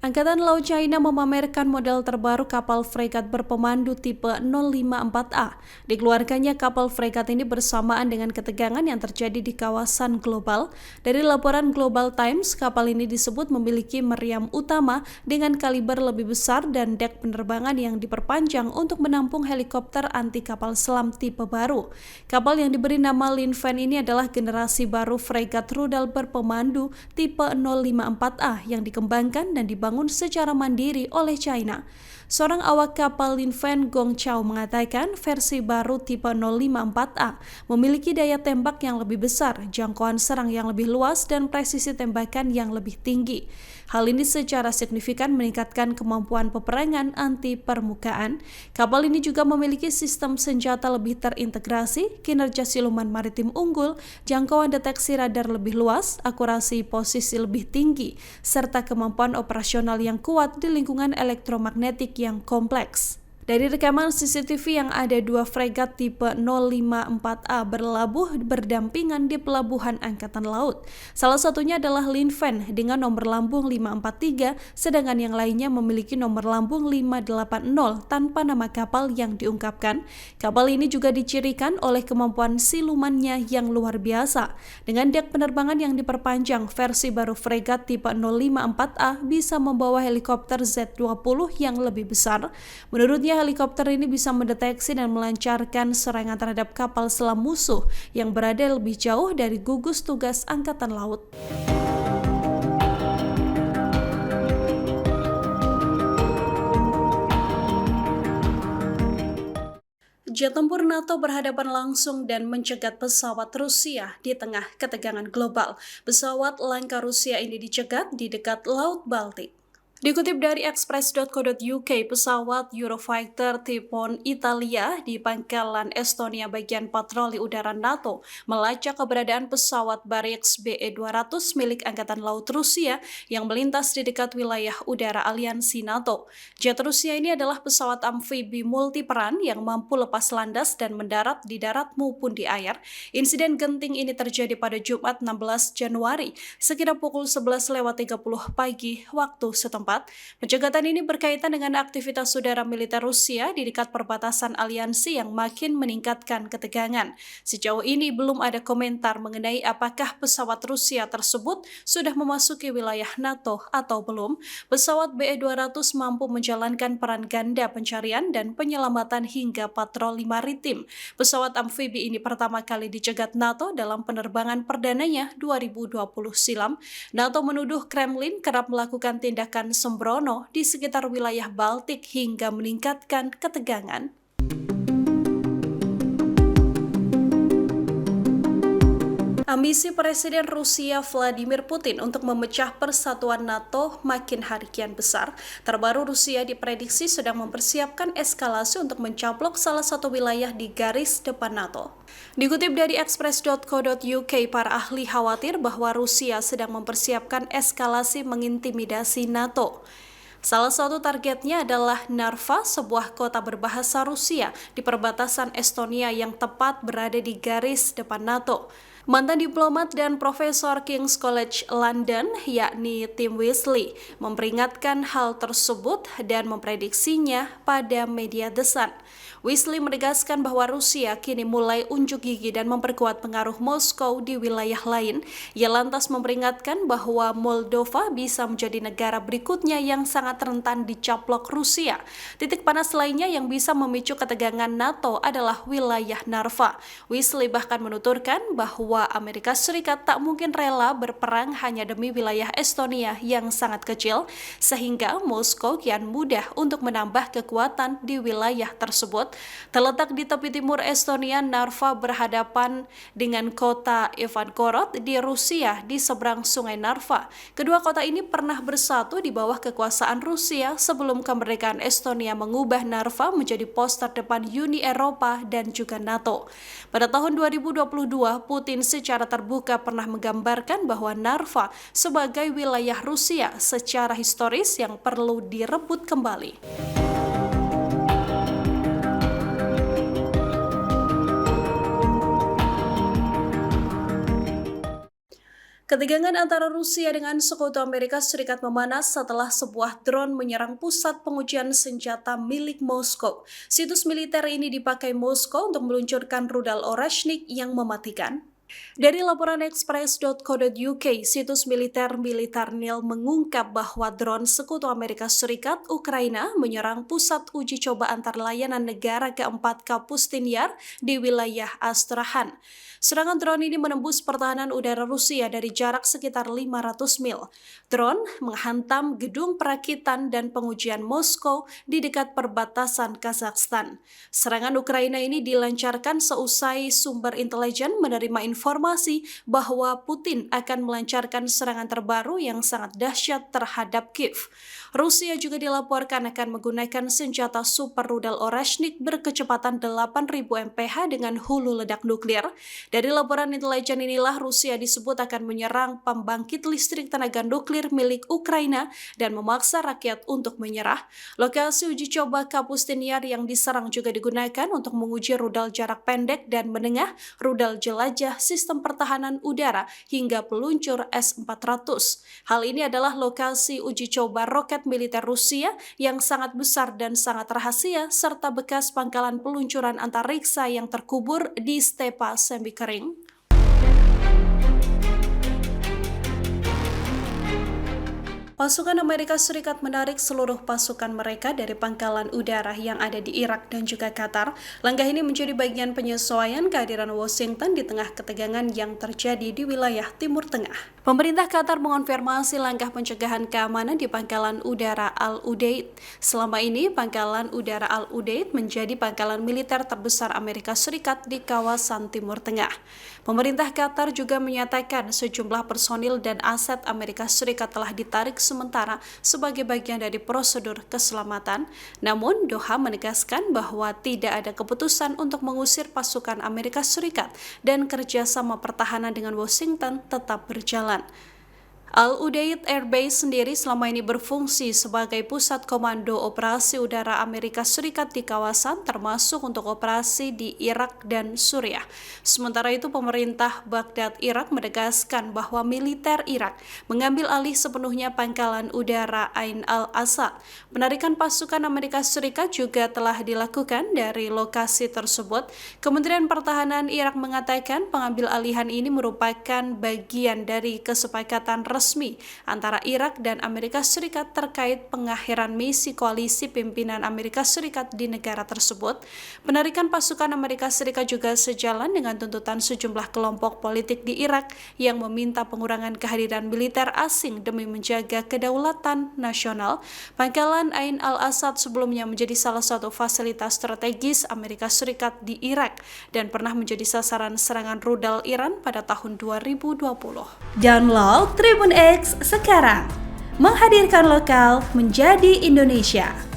Angkatan Laut China memamerkan model terbaru kapal fregat berpemandu tipe 054A. Dikeluarkannya kapal fregat ini bersamaan dengan ketegangan yang terjadi di kawasan global. Dari laporan Global Times, kapal ini disebut memiliki meriam utama dengan kaliber lebih besar dan dek penerbangan yang diperpanjang untuk menampung helikopter anti kapal selam tipe baru. Kapal yang diberi nama Linfen ini adalah generasi baru fregat rudal berpemandu tipe 054A yang dikembangkan dan dibangun secara mandiri oleh China. Seorang awak kapal Linfen Gong Chao mengatakan versi baru tipe 054A memiliki daya tembak yang lebih besar, jangkauan serang yang lebih luas, dan presisi tembakan yang lebih tinggi. Hal ini secara signifikan meningkatkan kemampuan peperangan anti permukaan. Kapal ini juga memiliki sistem senjata lebih terintegrasi, kinerja siluman maritim unggul, jangkauan deteksi radar lebih luas, akurasi posisi lebih tinggi, serta kemampuan operasional yang kuat di lingkungan elektromagnetik yang kompleks. Dari rekaman CCTV yang ada dua fregat tipe 054A berlabuh berdampingan di pelabuhan Angkatan Laut. Salah satunya adalah Linfen dengan nomor lambung 543, sedangkan yang lainnya memiliki nomor lambung 580 tanpa nama kapal yang diungkapkan. Kapal ini juga dicirikan oleh kemampuan silumannya yang luar biasa. Dengan dek penerbangan yang diperpanjang, versi baru fregat tipe 054A bisa membawa helikopter Z-20 yang lebih besar. Menurutnya, helikopter ini bisa mendeteksi dan melancarkan serangan terhadap kapal selam musuh yang berada lebih jauh dari gugus tugas Angkatan Laut. Jet tempur NATO berhadapan langsung dan mencegat pesawat Rusia di tengah ketegangan global. Pesawat langka Rusia ini dicegat di dekat Laut Baltik. Dikutip dari Express.co.uk, pesawat Eurofighter Typhoon Italia di pangkalan Estonia bagian patroli udara NATO melacak keberadaan pesawat Barrix BE-200 milik Angkatan Laut Rusia yang melintas di dekat wilayah udara aliansi NATO. Jet Rusia ini adalah pesawat amfibi multiperan yang mampu lepas landas dan mendarat di darat maupun di air. Insiden genting ini terjadi pada Jumat 16 Januari, sekitar pukul 11.30 pagi waktu setempat. Pencegatan ini berkaitan dengan aktivitas udara militer Rusia di dekat perbatasan aliansi yang makin meningkatkan ketegangan. Sejauh ini belum ada komentar mengenai apakah pesawat Rusia tersebut sudah memasuki wilayah NATO atau belum. Pesawat BE-200 mampu menjalankan peran ganda pencarian dan penyelamatan hingga patroli maritim. Pesawat amfibi ini pertama kali dicegat NATO dalam penerbangan perdananya 2020 silam. NATO menuduh Kremlin kerap melakukan tindakan sembrono di sekitar wilayah Baltik hingga meningkatkan ketegangan. Ambisi Presiden Rusia Vladimir Putin untuk memecah persatuan NATO makin hari kian besar. Terbaru, Rusia diprediksi sedang mempersiapkan eskalasi untuk mencaplok salah satu wilayah di garis depan NATO. Dikutip dari Express.co.uk, para ahli khawatir bahwa Rusia sedang mempersiapkan eskalasi mengintimidasi NATO. Salah satu targetnya adalah Narva, sebuah kota berbahasa Rusia di perbatasan Estonia yang tepat berada di garis depan NATO. Mantan diplomat dan profesor King's College London, yakni Tim Wesley, memperingatkan hal tersebut dan memprediksinya pada media The Sun. Wesley menegaskan bahwa Rusia kini mulai unjuk gigi dan memperkuat pengaruh Moskow di wilayah lain. Ia lantas memperingatkan bahwa Moldova bisa menjadi negara berikutnya yang sangat rentan dicaplok Rusia. Titik panas lainnya yang bisa memicu ketegangan NATO adalah wilayah Narva. Wesley bahkan menuturkan bahwa Amerika Serikat tak mungkin rela berperang hanya demi wilayah Estonia yang sangat kecil, sehingga Moskow kian mudah untuk menambah kekuatan di wilayah tersebut. Terletak di tepi timur Estonia, Narva berhadapan dengan kota Ivangorod di Rusia di seberang sungai Narva. Kedua kota ini pernah bersatu di bawah kekuasaan Rusia sebelum kemerdekaan Estonia mengubah Narva menjadi pos terdepan Uni Eropa dan juga NATO. Pada tahun 2022, Putin secara terbuka pernah menggambarkan bahwa Narva sebagai wilayah Rusia secara historis yang perlu direbut kembali. Ketegangan antara Rusia dengan sekutu Amerika Serikat memanas setelah sebuah drone menyerang pusat pengujian senjata milik Moskow. Situs militer ini dipakai Moskow untuk meluncurkan rudal Oreshnik yang mematikan. Dari laporan express.co.uk, situs militer Militarnil mengungkap bahwa drone sekutu Amerika Serikat Ukraina menyerang pusat uji coba antar layanan negara keempat Kapustin Yar di wilayah Astrahan. Serangan drone ini menembus pertahanan udara Rusia dari jarak sekitar 500 mil. Drone menghantam gedung perakitan dan pengujian Moskow di dekat perbatasan Kazakhstan. Serangan Ukraina ini dilancarkan seusai sumber intelijen menerima informasi bahwa Putin akan melancarkan serangan terbaru yang sangat dahsyat terhadap Kiev. Rusia juga dilaporkan akan menggunakan senjata super rudal Oreshnik berkecepatan 8.000 mph dengan hulu ledak nuklir. Dari laporan intelijen inilah Rusia disebut akan menyerang pembangkit listrik tenaga nuklir milik Ukraina dan memaksa rakyat untuk menyerah. Lokasi uji coba Kapustin Yar yang diserang juga digunakan untuk menguji rudal jarak pendek dan menengah, rudal jelajah, sistem pertahanan udara, hingga peluncur S-400. Hal ini adalah lokasi uji coba roket militer Rusia yang sangat besar dan sangat rahasia, serta bekas pangkalan peluncuran antariksa yang terkubur di stepa semi kering. Pasukan Amerika Serikat menarik seluruh pasukan mereka dari pangkalan udara yang ada di Irak dan juga Qatar. Langkah ini menjadi bagian penyesuaian kehadiran Washington di tengah ketegangan yang terjadi di wilayah Timur Tengah. Pemerintah Qatar mengonfirmasi langkah pencegahan keamanan di pangkalan udara Al-Udeid. Selama ini, pangkalan udara Al-Udeid menjadi pangkalan militer terbesar Amerika Serikat di kawasan Timur Tengah. Pemerintah Qatar juga menyatakan sejumlah personil dan aset Amerika Serikat telah ditarik sementara sebagai bagian dari prosedur keselamatan. Namun, Doha menegaskan bahwa tidak ada keputusan untuk mengusir pasukan Amerika Serikat dan kerjasama pertahanan dengan Washington tetap berjalan. Al-Udeid Air Base sendiri selama ini berfungsi sebagai pusat komando operasi udara Amerika Serikat di kawasan, termasuk untuk operasi di Irak dan Suriah. Sementara itu, pemerintah Baghdad Irak menegaskan bahwa militer Irak mengambil alih sepenuhnya pangkalan udara Ain al-Asad. Penarikan pasukan Amerika Serikat juga telah dilakukan dari lokasi tersebut. Kementerian Pertahanan Irak mengatakan pengambil alihan ini merupakan bagian dari kesepakatan resmi antara Irak dan Amerika Serikat terkait pengakhiran misi koalisi pimpinan Amerika Serikat di negara tersebut. Penarikan pasukan Amerika Serikat juga sejalan dengan tuntutan sejumlah kelompok politik di Irak yang meminta pengurangan kehadiran militer asing demi menjaga kedaulatan nasional. Pangkalan Ain al-Asad sebelumnya menjadi salah satu fasilitas strategis Amerika Serikat di Irak dan pernah menjadi sasaran serangan rudal Iran pada tahun 2020. Download Tribun X sekarang, menghadirkan lokal menjadi Indonesia.